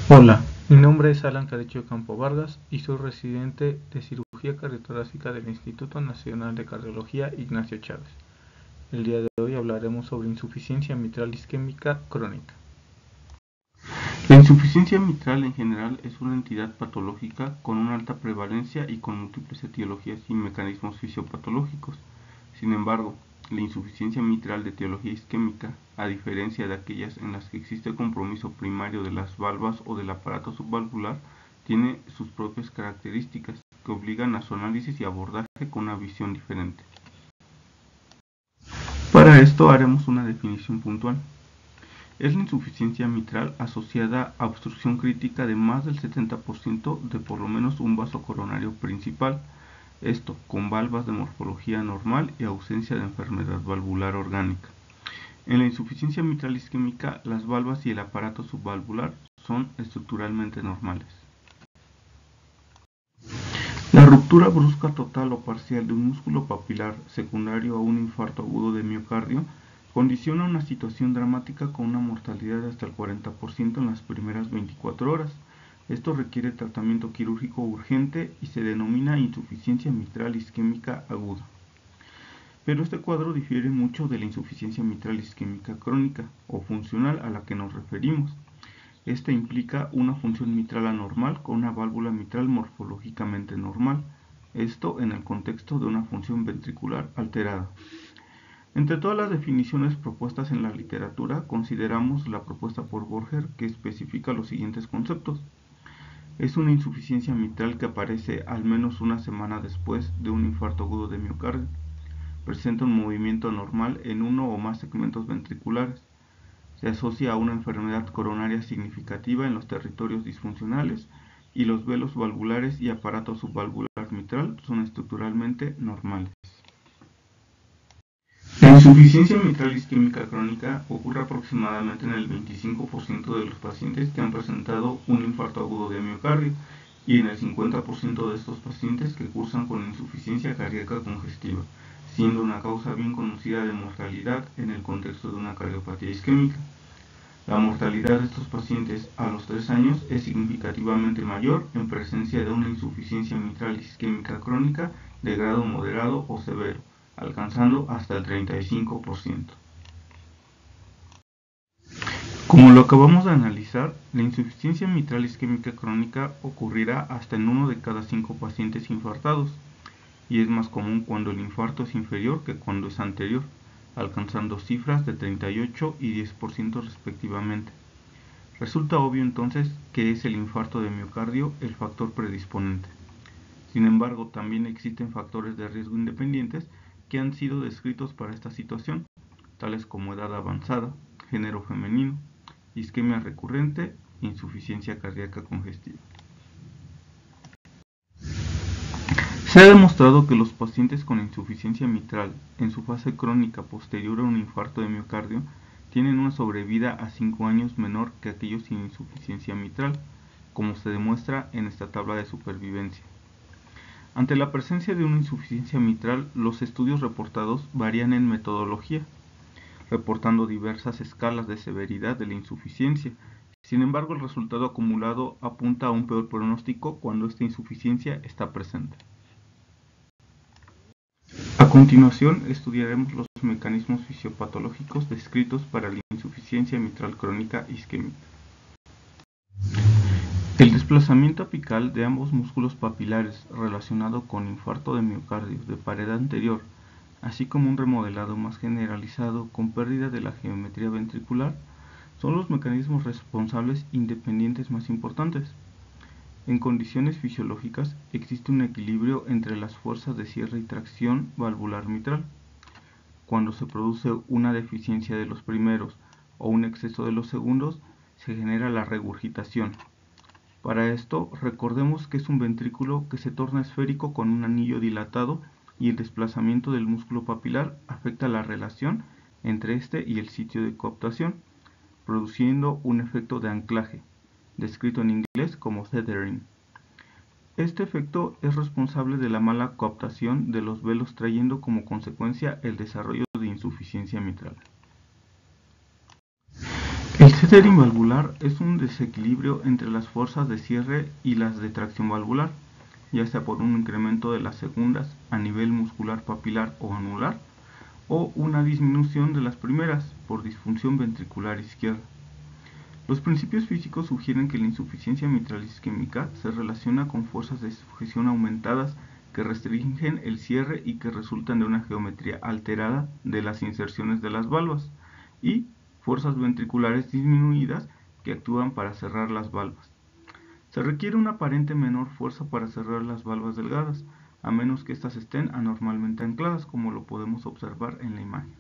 Hola, mi nombre es Alan Carrillo Campo Vargas y soy residente de cirugía cardiotorácica del Instituto Nacional de Cardiología Ignacio Chávez. El día de hoy hablaremos sobre insuficiencia mitral isquémica crónica. La insuficiencia mitral en general es una entidad patológica con una alta prevalencia y con múltiples etiologías y mecanismos fisiopatológicos. Sin embargo, la insuficiencia mitral de etiología isquémica, a diferencia de aquellas en las que existe compromiso primario de las valvas o del aparato subvalvular, tiene sus propias características que obligan a su análisis y abordaje con una visión diferente. Para esto haremos una definición puntual. Es la insuficiencia mitral asociada a obstrucción crítica de más del 70% de por lo menos un vaso coronario principal, esto con valvas de morfología normal y ausencia de enfermedad valvular orgánica. En la insuficiencia mitral isquémica, las valvas y el aparato subvalvular son estructuralmente normales. La ruptura brusca total o parcial de un músculo papilar secundario a un infarto agudo de miocardio condiciona una situación dramática con una mortalidad de hasta el 40% en las primeras 24 horas. Esto requiere tratamiento quirúrgico urgente y se denomina insuficiencia mitral isquémica aguda. Pero este cuadro difiere mucho de la insuficiencia mitral isquémica crónica o funcional a la que nos referimos. Esta implica una función mitral anormal con una válvula mitral morfológicamente normal, esto en el contexto de una función ventricular alterada. Entre todas las definiciones propuestas en la literatura, consideramos la propuesta por Borger, que especifica los siguientes conceptos. Es una insuficiencia mitral que aparece al menos una semana después de un infarto agudo de miocardio. Presenta un movimiento anormal en uno o más segmentos ventriculares. Se asocia a una enfermedad coronaria significativa en los territorios disfuncionales y los velos valvulares y aparato subvalvular mitral son estructuralmente normales. La insuficiencia mitral isquémica crónica ocurre aproximadamente en el 25% de los pacientes que han presentado un infarto agudo de miocardio y en el 50% de estos pacientes que cursan con insuficiencia cardíaca congestiva, siendo una causa bien conocida de mortalidad en el contexto de una cardiopatía isquémica. La mortalidad de estos pacientes a los 3 años es significativamente mayor en presencia de una insuficiencia mitral isquémica crónica de grado moderado o severo, alcanzando hasta el 35%. Como lo acabamos de analizar, la insuficiencia mitral isquémica crónica ocurrirá hasta en 1 de cada 5 pacientes infartados, y es más común cuando el infarto es inferior que cuando es anterior, alcanzando cifras de 38 y 10% respectivamente. Resulta obvio entonces que es el infarto de miocardio el factor predisponente. Sin embargo, también existen factores de riesgo independientes que han sido descritos para esta situación, tales como edad avanzada, género femenino, isquemia recurrente e insuficiencia cardíaca congestiva. Se ha demostrado que los pacientes con insuficiencia mitral en su fase crónica posterior a un infarto de miocardio tienen una sobrevida a 5 años menor que aquellos sin insuficiencia mitral, como se demuestra en esta tabla de supervivencia. Ante la presencia de una insuficiencia mitral, los estudios reportados varían en metodología, reportando diversas escalas de severidad de la insuficiencia. Sin embargo, el resultado acumulado apunta a un peor pronóstico cuando esta insuficiencia está presente. A continuación, estudiaremos los mecanismos fisiopatológicos descritos para la insuficiencia mitral crónica isquémica. El desplazamiento apical de ambos músculos papilares relacionado con infarto de miocardio de pared anterior, así como un remodelado más generalizado con pérdida de la geometría ventricular, son los mecanismos responsables independientes más importantes. En condiciones fisiológicas existe un equilibrio entre las fuerzas de cierre y tracción valvular mitral. Cuando se produce una deficiencia de los primeros o un exceso de los segundos, se genera la regurgitación. Para esto, recordemos que es un ventrículo que se torna esférico con un anillo dilatado y el desplazamiento del músculo papilar afecta la relación entre este y el sitio de coaptación, produciendo un efecto de anclaje, descrito en inglés como tethering. Este efecto es responsable de la mala coaptación de los velos, trayendo como consecuencia el desarrollo de insuficiencia mitral. El tethering valvular es un desequilibrio entre las fuerzas de cierre y las de tracción valvular, ya sea por un incremento de las segundas a nivel muscular papilar o anular, o una disminución de las primeras por disfunción ventricular izquierda. Los principios físicos sugieren que la insuficiencia mitral isquémica se relaciona con fuerzas de sujeción aumentadas que restringen el cierre y que resultan de una geometría alterada de las inserciones de las valvas, y fuerzas ventriculares disminuidas que actúan para cerrar las valvas. Se requiere una aparente menor fuerza para cerrar las valvas delgadas, a menos que éstas estén anormalmente ancladas, como lo podemos observar en la imagen.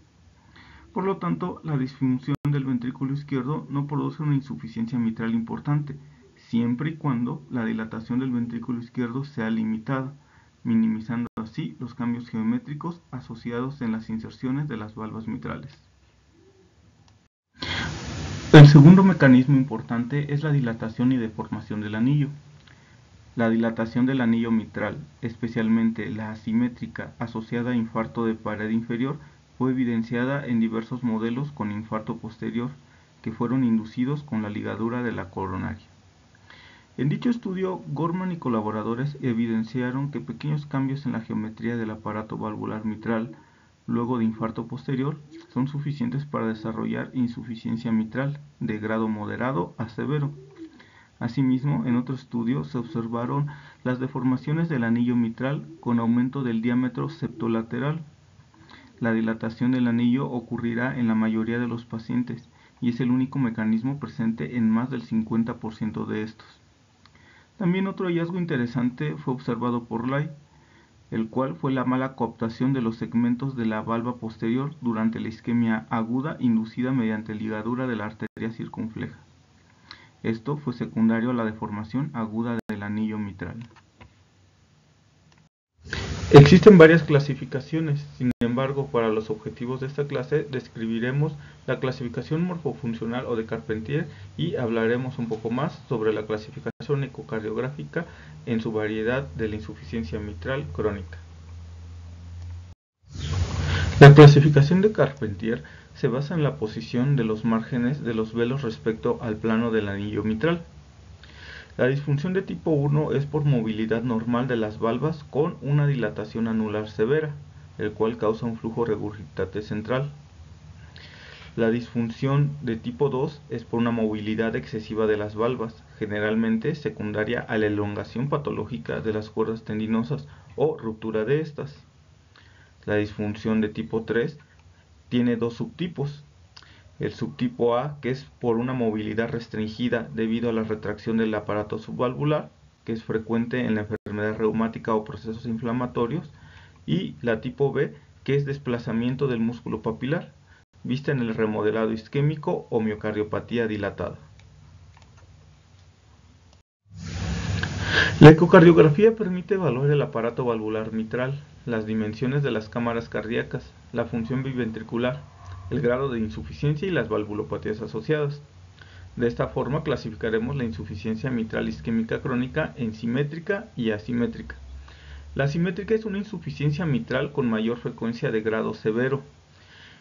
Por lo tanto, la disfunción del ventrículo izquierdo no produce una insuficiencia mitral importante, siempre y cuando la dilatación del ventrículo izquierdo sea limitada, minimizando así los cambios geométricos asociados en las inserciones de las valvas mitrales. El segundo mecanismo importante es la dilatación y deformación del anillo. La dilatación del anillo mitral, especialmente la asimétrica asociada a infarto de pared inferior, fue evidenciada en diversos modelos con infarto posterior que fueron inducidos con la ligadura de la coronaria. En dicho estudio, Gorman y colaboradores evidenciaron que pequeños cambios en la geometría del aparato valvular mitral luego de infarto posterior son suficientes para desarrollar insuficiencia mitral de grado moderado a severo. Asimismo, en otro estudio se observaron las deformaciones del anillo mitral con aumento del diámetro septolateral. La dilatación del anillo ocurrirá en la mayoría de los pacientes y es el único mecanismo presente en más del 50% de estos. También otro hallazgo interesante fue observado por Lai, el cual fue la mala coaptación de los segmentos de la valva posterior durante la isquemia aguda inducida mediante ligadura de la arteria circunfleja. Esto fue secundario a la deformación aguda del anillo mitral. Existen varias clasificaciones, sin embargo, para los objetivos de esta clase describiremos la clasificación morfofuncional o de Carpentier y hablaremos un poco más sobre la clasificación ecocardiográfica en su variedad de la insuficiencia mitral crónica. La clasificación de Carpentier se basa en la posición de los márgenes de los velos respecto al plano del anillo mitral. La disfunción de tipo 1 es por movilidad normal de las valvas con una dilatación anular severa, el cual causa un flujo regurgitante central. La disfunción de tipo 2 es por una movilidad excesiva de las valvas, generalmente secundaria a la elongación patológica de las cuerdas tendinosas o ruptura de estas. La disfunción de tipo 3 tiene dos subtipos. El subtipo A, que es por una movilidad restringida debido a la retracción del aparato subvalvular, que es frecuente en la enfermedad reumática o procesos inflamatorios, y la tipo B, que es desplazamiento del músculo papilar, vista en el remodelado isquémico o miocardiopatía dilatada. La ecocardiografía permite evaluar el aparato valvular mitral, las dimensiones de las cámaras cardíacas, la función biventricular, el grado de insuficiencia y las valvulopatías asociadas. De esta forma clasificaremos la insuficiencia mitral isquémica crónica en simétrica y asimétrica. La simétrica es una insuficiencia mitral con mayor frecuencia de grado severo.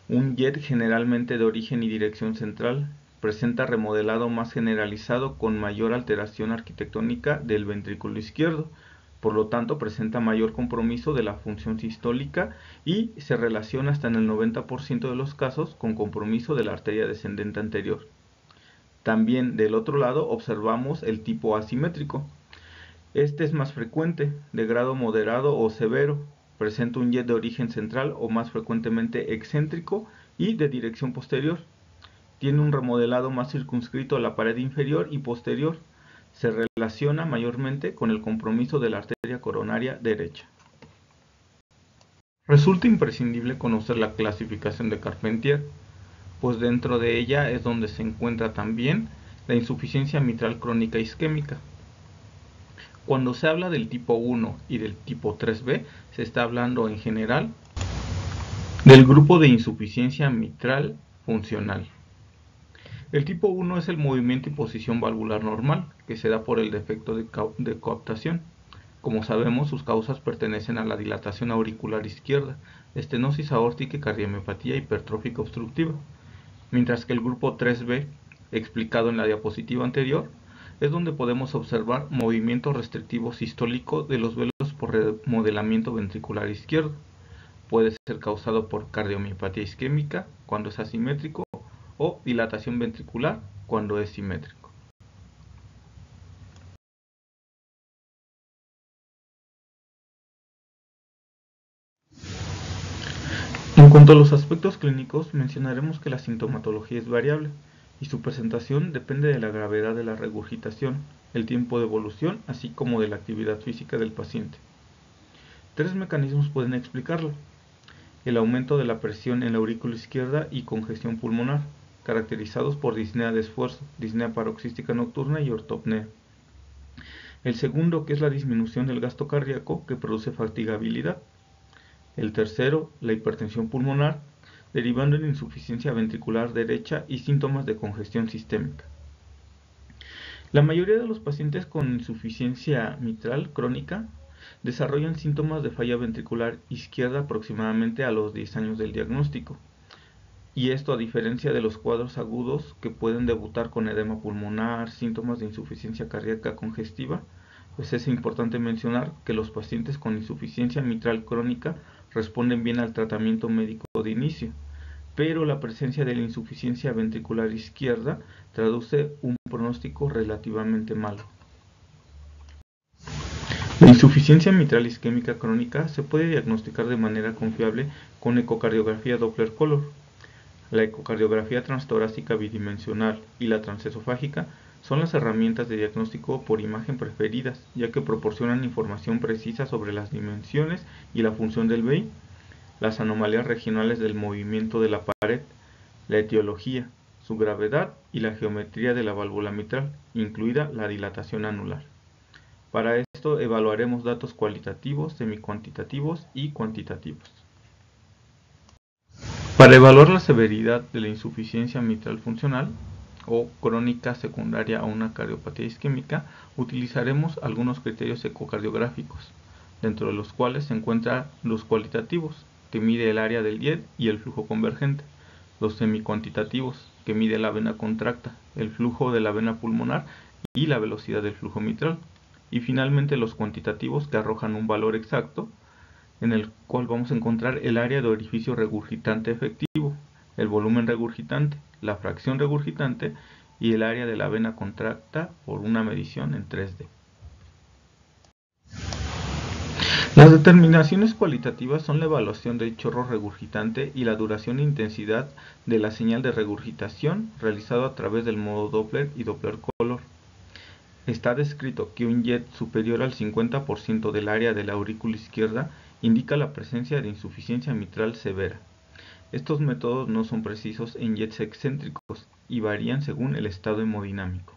Un jet generalmente de origen y dirección central presenta remodelado más generalizado con mayor alteración arquitectónica del ventrículo izquierdo. Por lo tanto, presenta mayor compromiso de la función sistólica y se relaciona hasta en el 90% de los casos con compromiso de la arteria descendente anterior. También del otro lado observamos el tipo asimétrico. Este es más frecuente, de grado moderado o severo, presenta un jet de origen central o más frecuentemente excéntrico y de dirección posterior. Tiene un remodelado más circunscrito a la pared inferior y posterior. Se relaciona mayormente con el compromiso de la arteria coronaria derecha. Resulta imprescindible conocer la clasificación de Carpentier, pues dentro de ella es donde se encuentra también la insuficiencia mitral crónica isquémica. Cuando se habla del tipo 1 y del tipo 3B, se está hablando en general del grupo de insuficiencia mitral funcional. El tipo 1 es el movimiento y posición valvular normal, que se da por el defecto de coaptación. Como sabemos, sus causas pertenecen a la dilatación auricular izquierda, estenosis aórtica y cardiomiopatía hipertrófica obstructiva. Mientras que el grupo 3B explicado en la diapositiva anterior, es donde podemos observar movimiento restrictivo sistólico de los velos por remodelamiento ventricular izquierdo. Puede ser causado por cardiomiopatía isquémica cuando es asimétrico o dilatación ventricular cuando es simétrico. En cuanto a los aspectos clínicos, mencionaremos que la sintomatología es variable y su presentación depende de la gravedad de la regurgitación, el tiempo de evolución, así como de la actividad física del paciente. 3 mecanismos pueden explicarlo: el aumento de la presión en la aurícula izquierda y congestión pulmonar, caracterizados por disnea de esfuerzo, disnea paroxística nocturna y ortopnea. El segundo, que es la disminución del gasto cardíaco, que produce fatigabilidad. El tercero, la hipertensión pulmonar, derivando en insuficiencia ventricular derecha y síntomas de congestión sistémica. La mayoría de los pacientes con insuficiencia mitral crónica desarrollan síntomas de falla ventricular izquierda aproximadamente a los 10 años del diagnóstico, y esto a diferencia de los cuadros agudos que pueden debutar con edema pulmonar, síntomas de insuficiencia cardíaca congestiva. Pues es importante mencionar que los pacientes con insuficiencia mitral crónica responden bien al tratamiento médico de inicio, pero la presencia de la insuficiencia ventricular izquierda traduce un pronóstico relativamente malo. La insuficiencia mitral isquémica crónica se puede diagnosticar de manera confiable con ecocardiografía Doppler color. La ecocardiografía transtorácica bidimensional y la transesofágica son las herramientas de diagnóstico por imagen preferidas, ya que proporcionan información precisa sobre las dimensiones y la función del VI, las anomalías regionales del movimiento de la pared, la etiología, su gravedad y la geometría de la válvula mitral, incluida la dilatación anular. Para esto evaluaremos datos cualitativos, semicuantitativos y cuantitativos. Para evaluar la severidad de la insuficiencia mitral funcional o crónica secundaria a una cardiopatía isquémica, utilizaremos algunos criterios ecocardiográficos, dentro de los cuales se encuentran los cualitativos, que mide el área del diet y el flujo convergente, los semicuantitativos, que mide la vena contracta, el flujo de la vena pulmonar y la velocidad del flujo mitral, y finalmente los cuantitativos, que arrojan un valor exacto, en el cual vamos a encontrar el área de orificio regurgitante efectivo, el volumen regurgitante, la fracción regurgitante y el área de la vena contracta por una medición en 3D. Las determinaciones cualitativas son la evaluación del chorro regurgitante y la duración e intensidad de la señal de regurgitación realizado a través del modo Doppler y Doppler color. Está descrito que un jet superior al 50% del área de la aurícula izquierda indica la presencia de insuficiencia mitral severa. Estos métodos no son precisos en jets excéntricos y varían según el estado hemodinámico.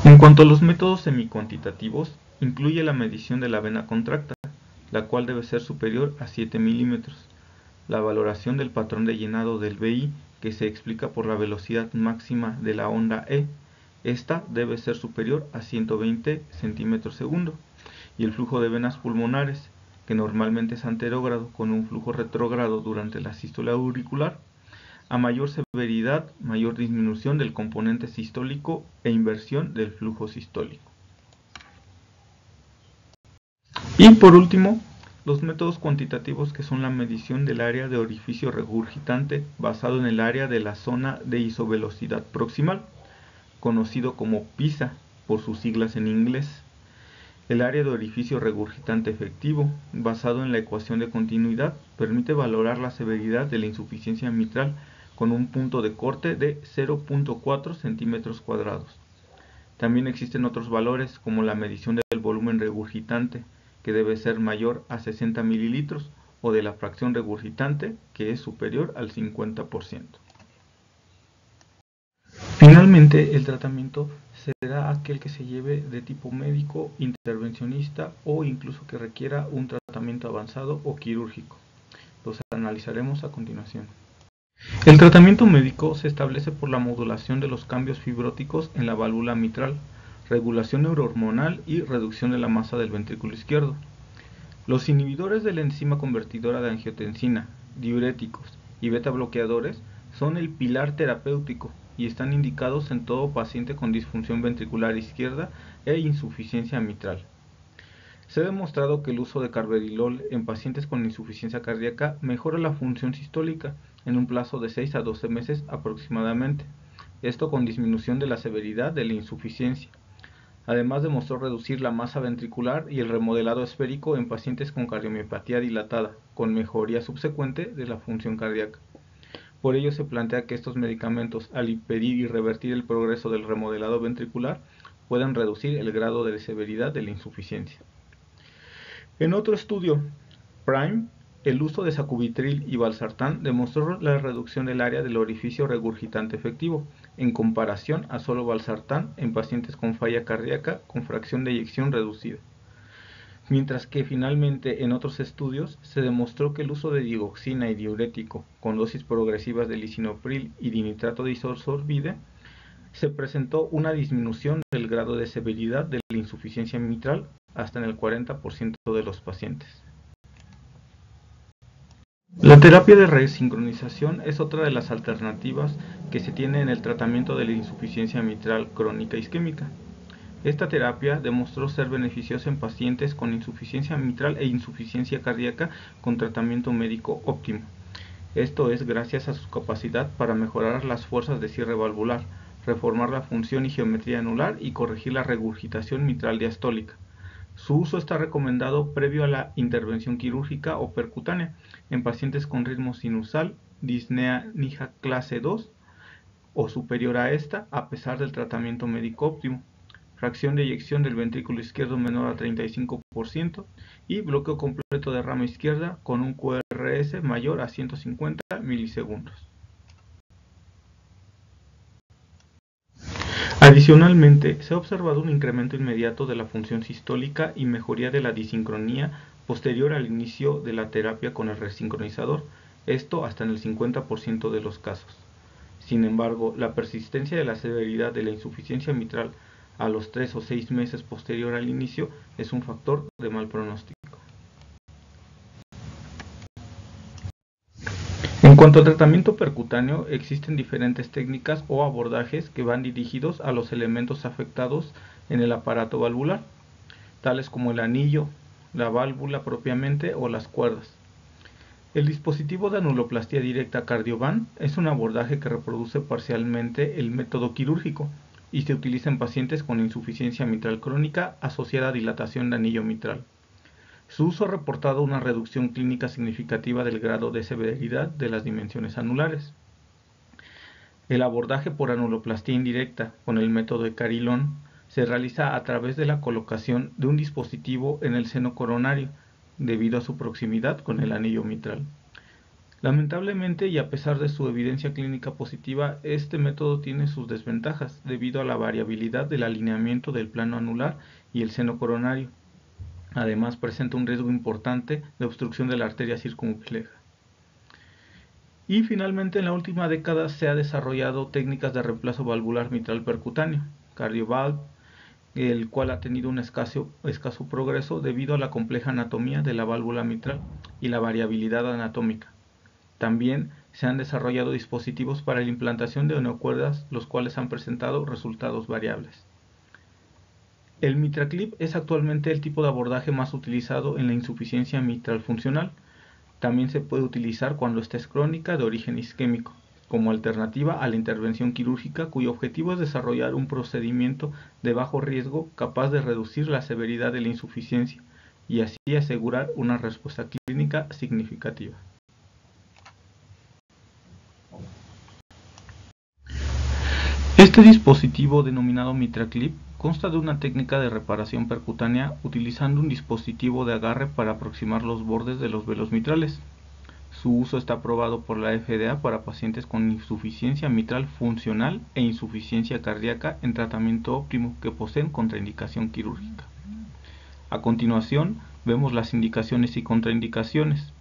En cuanto a los métodos semicuantitativos, incluye la medición de la vena contracta, la cual debe ser superior a 7 milímetros, la valoración del patrón de llenado del VI, que se explica por la velocidad máxima de la onda E. Esta debe ser superior a 120 centímetros segundo, y el flujo de venas pulmonares, que normalmente es anterógrado con un flujo retrógrado durante la sístole auricular. A mayor severidad, mayor disminución del componente sistólico e inversión del flujo sistólico. Y por último, los métodos cuantitativos, que son la medición del área de orificio regurgitante basado en el área de la zona de isovelocidad proximal, conocido como PISA por sus siglas en inglés. El área de orificio regurgitante efectivo, basado en la ecuación de continuidad, permite valorar la severidad de la insuficiencia mitral con un punto de corte de 0.4 centímetros cuadrados. También existen otros valores, como la medición del volumen regurgitante, que debe ser mayor a 60 mililitros, o de la fracción regurgitante, que es superior al 50%. Finalmente, el tratamiento será aquel que se lleve de tipo médico, intervencionista o incluso que requiera un tratamiento avanzado o quirúrgico. Los analizaremos a continuación. El tratamiento médico se establece por la modulación de los cambios fibróticos en la válvula mitral, regulación neurohormonal y reducción de la masa del ventrículo izquierdo. Los inhibidores de la enzima convertidora de angiotensina, diuréticos y beta bloqueadores son el pilar terapéutico y están indicados en todo paciente con disfunción ventricular izquierda e insuficiencia mitral. Se ha demostrado que el uso de carvedilol en pacientes con insuficiencia cardíaca mejora la función sistólica en un plazo de 6 a 12 meses aproximadamente, esto con disminución de la severidad de la insuficiencia. Además demostró reducir la masa ventricular y el remodelado esférico en pacientes con cardiomiopatía dilatada, con mejoría subsecuente de la función cardíaca. Por ello se plantea que estos medicamentos, al impedir y revertir el progreso del remodelado ventricular, pueden reducir el grado de severidad de la insuficiencia. En otro estudio, PRIME, el uso de sacubitril y valsartán demostró la reducción del área del orificio regurgitante efectivo, en comparación a solo valsartán en pacientes con falla cardíaca con fracción de eyección reducida. Mientras que finalmente en otros estudios se demostró que el uso de digoxina y diurético con dosis progresivas de lisinopril y dinitrato de isosorbide se presentó una disminución del grado de severidad de la insuficiencia mitral hasta en el 40% de los pacientes. La terapia de resincronización es otra de las alternativas que se tiene en el tratamiento de la insuficiencia mitral crónica isquémica. Esta terapia demostró ser beneficiosa en pacientes con insuficiencia mitral e insuficiencia cardíaca con tratamiento médico óptimo. Esto es gracias a su capacidad para mejorar las fuerzas de cierre valvular, reformar la función y geometría anular y corregir la regurgitación mitral diastólica. Su uso está recomendado previo a la intervención quirúrgica o percutánea en pacientes con ritmo sinusal, disnea NIHA clase 2 o superior a esta a pesar del tratamiento médico óptimo, fracción de eyección del ventrículo izquierdo menor a 35% y bloqueo completo de rama izquierda con un QRS mayor a 150 milisegundos. Adicionalmente, se ha observado un incremento inmediato de la función sistólica y mejoría de la disincronía posterior al inicio de la terapia con el resincronizador, esto hasta en el 50% de los casos. Sin embargo, la persistencia de la severidad de la insuficiencia mitral a los 3 o 6 meses posterior al inicio es un factor de mal pronóstico. En cuanto al tratamiento percutáneo, existen diferentes técnicas o abordajes que van dirigidos a los elementos afectados en el aparato valvular, tales como el anillo, la válvula propiamente o las cuerdas. El dispositivo de anuloplastía directa Cardiovan es un abordaje que reproduce parcialmente el método quirúrgico y se utiliza en pacientes con insuficiencia mitral crónica asociada a dilatación de anillo mitral. Su uso ha reportado una reducción clínica significativa del grado de severidad de las dimensiones anulares. El abordaje por anuloplastía indirecta con el método de Carillon se realiza a través de la colocación de un dispositivo en el seno coronario, debido a su proximidad con el anillo mitral. Lamentablemente, y a pesar de su evidencia clínica positiva, este método tiene sus desventajas debido a la variabilidad del alineamiento del plano anular y el seno coronario. Además, presenta un riesgo importante de obstrucción de la arteria circunfleja. Y finalmente, en la última década se ha desarrollado técnicas de reemplazo valvular mitral percutáneo, CardioValve, el cual ha tenido un escaso progreso debido a la compleja anatomía de la válvula mitral y la variabilidad anatómica. También se han desarrollado dispositivos para la implantación de neocuerdas, los cuales han presentado resultados variables. El MitraClip es actualmente el tipo de abordaje más utilizado en la insuficiencia mitral funcional. También se puede utilizar cuando esta es crónica de origen isquémico, como alternativa a la intervención quirúrgica cuyo objetivo es desarrollar un procedimiento de bajo riesgo capaz de reducir la severidad de la insuficiencia y así asegurar una respuesta clínica significativa. Este dispositivo denominado MitraClip consta de una técnica de reparación percutánea utilizando un dispositivo de agarre para aproximar los bordes de los velos mitrales. Su uso está aprobado por la FDA para pacientes con insuficiencia mitral funcional e insuficiencia cardíaca en tratamiento óptimo que poseen contraindicación quirúrgica. A continuación, vemos las indicaciones y contraindicaciones.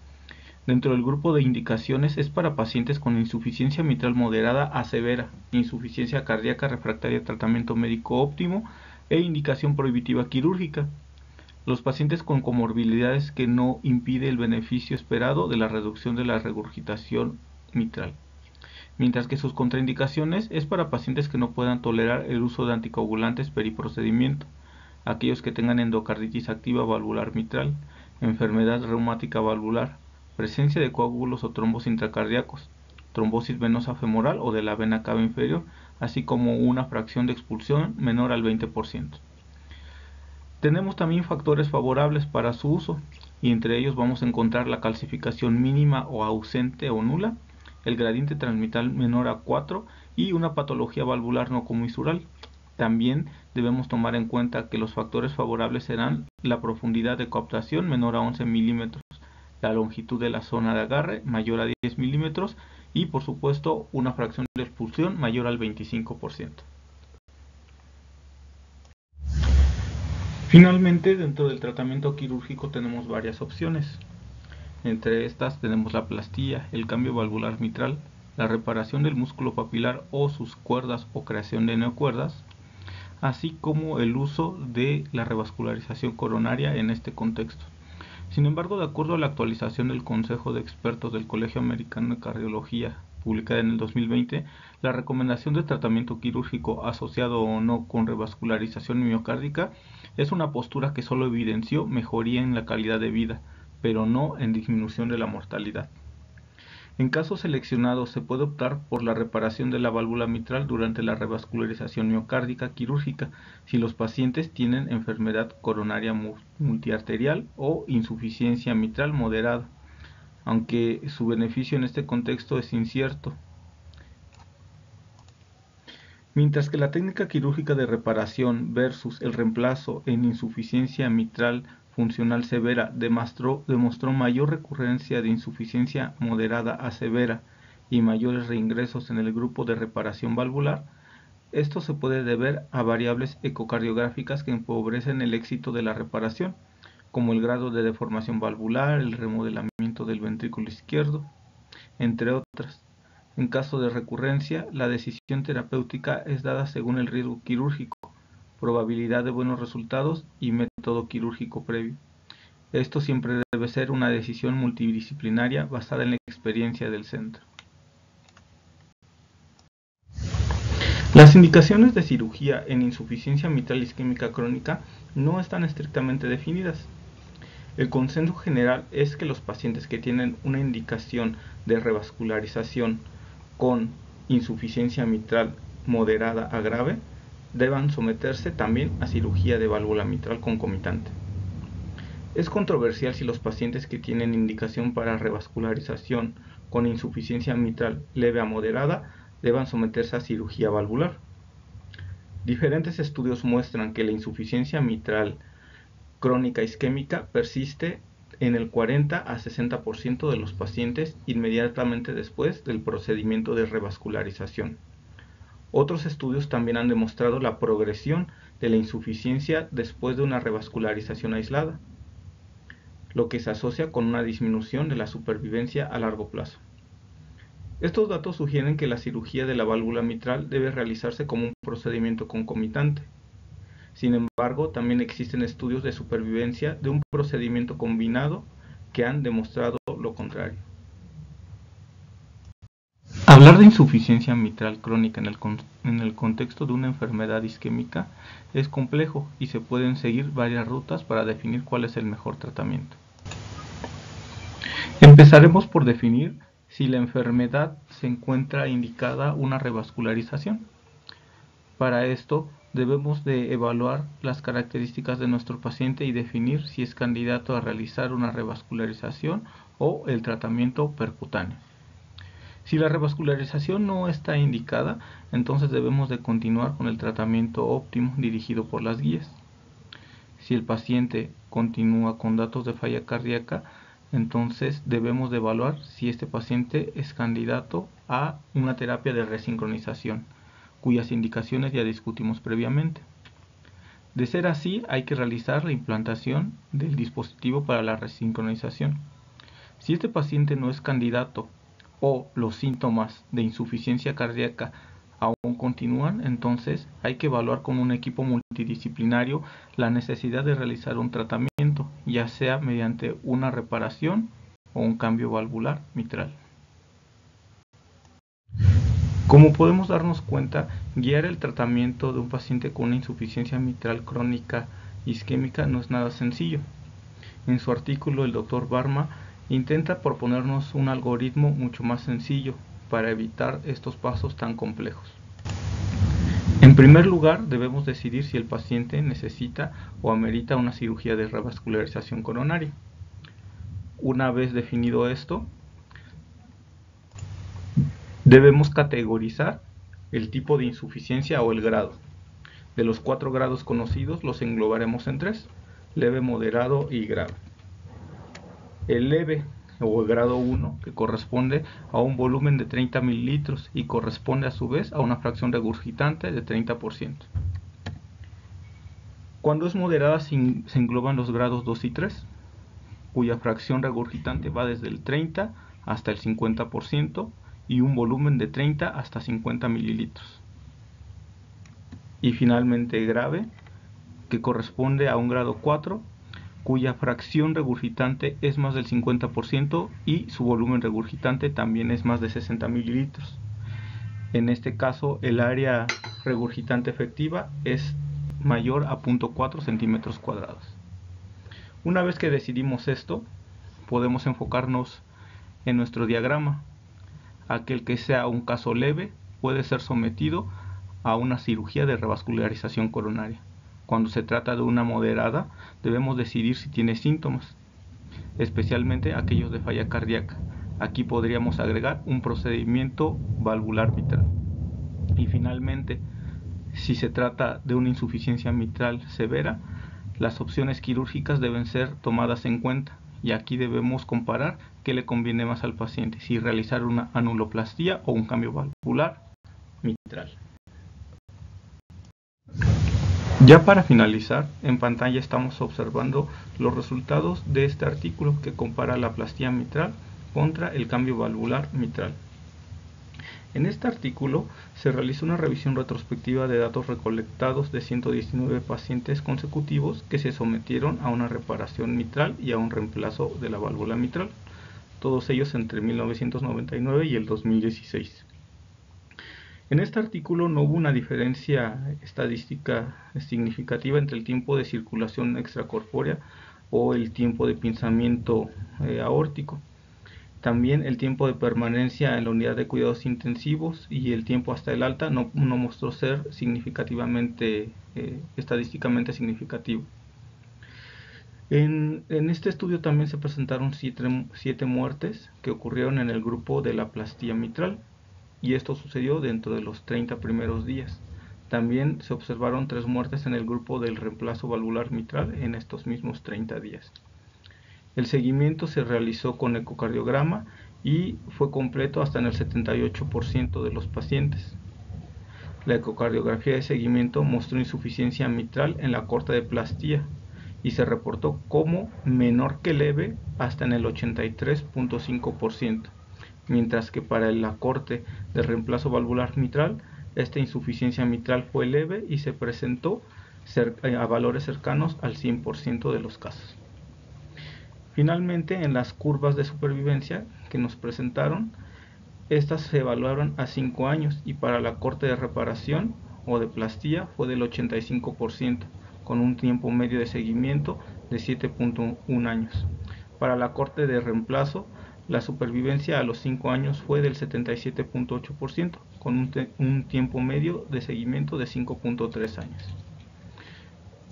Dentro del grupo de indicaciones es para pacientes con insuficiencia mitral moderada a severa, insuficiencia cardíaca refractaria a tratamiento médico óptimo e indicación prohibitiva quirúrgica. Los pacientes con comorbilidades que no impide el beneficio esperado de la reducción de la regurgitación mitral. mientras que sus contraindicaciones es para pacientes que no puedan tolerar el uso de anticoagulantes periprocedimiento, aquellos que tengan endocarditis activa valvular mitral, enfermedad reumática valvular, presencia de coágulos o trombos intracardíacos, trombosis venosa femoral o de la vena cava inferior, así como una fracción de expulsión menor al 20%. Tenemos también factores favorables para su uso, y entre ellos vamos a encontrar la calcificación mínima o ausente o nula, el gradiente transmitral menor a 4 y una patología valvular no comisural. También debemos tomar en cuenta que los factores favorables serán la profundidad de coaptación menor a 11 milímetros, la longitud de la zona de agarre mayor a 10 milímetros y por supuesto una fracción de expulsión mayor al 25%. Finalmente, dentro del tratamiento quirúrgico tenemos varias opciones. Entre estas tenemos la aplastía, el cambio valvular mitral, la reparación del músculo papilar o sus cuerdas o creación de neocuerdas, así como el uso de la revascularización coronaria en este contexto. Sin embargo, de acuerdo a la actualización del Consejo de Expertos del Colegio Americano de Cardiología, publicada en el 2020, la recomendación de tratamiento quirúrgico asociado o no con revascularización miocárdica es una postura que solo evidenció mejoría en la calidad de vida, pero no en disminución de la mortalidad. En casos seleccionados se puede optar por la reparación de la válvula mitral durante la revascularización miocárdica quirúrgica si los pacientes tienen enfermedad coronaria multiarterial o insuficiencia mitral moderada, aunque su beneficio en este contexto es incierto. Mientras que la técnica quirúrgica de reparación versus el reemplazo en insuficiencia mitral funcional severa demostró mayor recurrencia de insuficiencia moderada a severa y mayores reingresos en el grupo de reparación valvular, esto se puede deber a variables ecocardiográficas que empobrecen el éxito de la reparación, como el grado de deformación valvular, el remodelamiento del ventrículo izquierdo, entre otras. En caso de recurrencia, la decisión terapéutica es dada según el riesgo quirúrgico, probabilidad de buenos resultados y método quirúrgico previo. Esto siempre debe ser una decisión multidisciplinaria basada en la experiencia del centro. Las indicaciones de cirugía en insuficiencia mitral isquémica crónica no están estrictamente definidas. El consenso general es que los pacientes que tienen una indicación de revascularización con insuficiencia mitral moderada a grave deban someterse también a cirugía de válvula mitral concomitante. Es controversial si los pacientes que tienen indicación para revascularización con insuficiencia mitral leve a moderada deban someterse a cirugía valvular. Diferentes estudios muestran que la insuficiencia mitral crónica isquémica persiste en el 40 a 60% de los pacientes inmediatamente después del procedimiento de revascularización. Otros estudios también han demostrado la progresión de la insuficiencia después de una revascularización aislada, lo que se asocia con una disminución de la supervivencia a largo plazo. Estos datos sugieren que la cirugía de la válvula mitral debe realizarse como un procedimiento concomitante. Sin embargo, también existen estudios de supervivencia de un procedimiento combinado que han demostrado lo contrario. Hablar de insuficiencia mitral crónica en el contexto de una enfermedad isquémica es complejo y se pueden seguir varias rutas para definir cuál es el mejor tratamiento. Empezaremos por definir si la enfermedad se encuentra indicada una revascularización. Para esto debemos de evaluar las características de nuestro paciente y definir si es candidato a realizar una revascularización o el tratamiento percutáneo. Si la revascularización no está indicada, entonces debemos de continuar con el tratamiento óptimo dirigido por las guías. Si el paciente continúa con datos de falla cardíaca, entonces debemos de evaluar si este paciente es candidato a una terapia de resincronización, cuyas indicaciones ya discutimos previamente. De ser así, hay que realizar la implantación del dispositivo para la resincronización. Si este paciente no es candidato o los síntomas de insuficiencia cardíaca aún continúan, entonces hay que evaluar con un equipo multidisciplinario la necesidad de realizar un tratamiento, ya sea mediante una reparación o un cambio valvular mitral. Como podemos darnos cuenta, guiar el tratamiento de un paciente con una insuficiencia mitral crónica isquémica no es nada sencillo. En su artículo, el Dr. Varma intenta proponernos un algoritmo mucho más sencillo para evitar estos pasos tan complejos. En primer lugar, debemos decidir si el paciente necesita o amerita una cirugía de revascularización coronaria. Una vez definido esto, debemos categorizar el tipo de insuficiencia o el grado. De los 4 grados conocidos, los englobaremos en 3: leve, moderado y grave. El leve o el grado 1, que corresponde a un volumen de 30 mililitros y corresponde a su vez a una fracción regurgitante de 30%. Cuando es moderada se engloban los grados 2 y 3, cuya fracción regurgitante va desde el 30 hasta el 50% y un volumen de 30 hasta 50 mililitros. Y finalmente grave, que corresponde a un grado 4, cuya fracción regurgitante es más del 50% y su volumen regurgitante también es más de 60 mililitros. En este caso, el área regurgitante efectiva es mayor a 0.4 centímetros cuadrados. Una vez que decidimos esto, podemos enfocarnos en nuestro diagrama. Aquel que sea un caso leve puede ser sometido a una cirugía de revascularización coronaria. Cuando se trata de una moderada, debemos decidir si tiene síntomas, especialmente aquellos de falla cardíaca. Aquí podríamos agregar un procedimiento valvular mitral. Y finalmente, si se trata de una insuficiencia mitral severa, las opciones quirúrgicas deben ser tomadas en cuenta. Y aquí debemos comparar qué le conviene más al paciente, si realizar una anuloplastía o un cambio valvular mitral. Ya para finalizar, en pantalla estamos observando los resultados de este artículo que compara la plastía mitral contra el cambio valvular mitral. En este artículo se realizó una revisión retrospectiva de datos recolectados de 119 pacientes consecutivos que se sometieron a una reparación mitral y a un reemplazo de la válvula mitral, todos ellos entre 1999 y el 2016. En este artículo no hubo una diferencia estadística significativa entre el tiempo de circulación extracorpórea o el tiempo de pinzamiento aórtico. También el tiempo de permanencia en la unidad de cuidados intensivos y el tiempo hasta el alta no mostró ser estadísticamente significativo. En este estudio también se presentaron 7 muertes que ocurrieron en el grupo de la plastía mitral, y esto sucedió dentro de los 30 primeros días. También se observaron 3 muertes en el grupo del reemplazo valvular mitral en estos mismos 30 días. El seguimiento se realizó con ecocardiograma y fue completo hasta en el 78% de los pacientes. La ecocardiografía de seguimiento mostró insuficiencia mitral en la corte de plastía y se reportó como menor que leve hasta en el 83.5%, mientras que para la corte de reemplazo valvular mitral, esta insuficiencia mitral fue leve y se presentó a valores cercanos al 100% de los casos. Finalmente, en las curvas de supervivencia que nos presentaron, estas se evaluaron a 5 años y para la corte de reparación o de plastía fue del 85%, con un tiempo medio de seguimiento de 7.1 años. Para la corte de reemplazo, la supervivencia a los 5 años fue del 77.8%, con un tiempo medio de seguimiento de 5.3 años.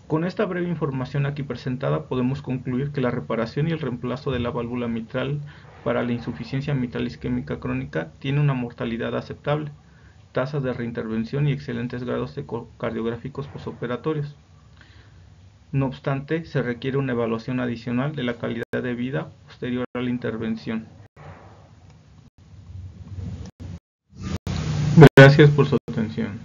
Con esta breve información aquí presentada podemos concluir que la reparación y el reemplazo de la válvula mitral para la insuficiencia mitral isquémica crónica tiene una mortalidad aceptable, tasas de reintervención y excelentes grados ecocardiográficos posoperatorios. No obstante, se requiere una evaluación adicional de la calidad de vida posterior a la intervención. Gracias por su atención.